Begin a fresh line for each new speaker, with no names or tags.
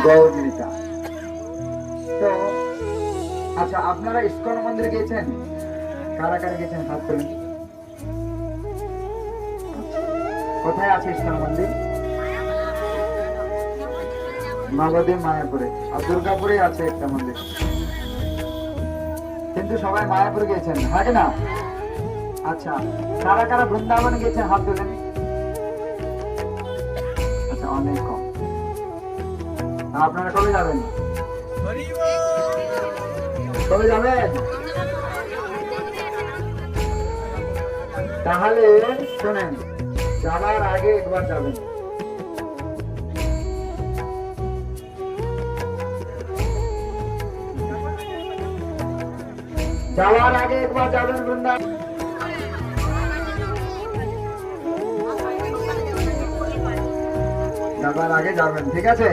গৌরীতা। তো আচ্ছা, আপনারা ইস্কন মন্দির গিয়েছেন? কারা কারা গেছেন হাত তোলেন। কোথায় আছে ইস্কন মন্দির? নবদ্বীপ, মায়াপুরে আর দুর্গাপুরে আছে একটা মন্দির, কিন্তু সবাই মায়াপুর গিয়েছেন, থাকে না? আচ্ছা, কারা কারা বৃন্দাবন গিয়েছেন হাত তোলেন। আচ্ছা, অনেক কম। আপনারা কবে যাবেন? কবে যাবেন? তাহলে শোনেন, যাওয়ার আগে একবার যাবেন। যাওয়ার আগে একবার যাবেন বৃন্দাবন। যাবার আগে যাবেন, ঠিক আছে?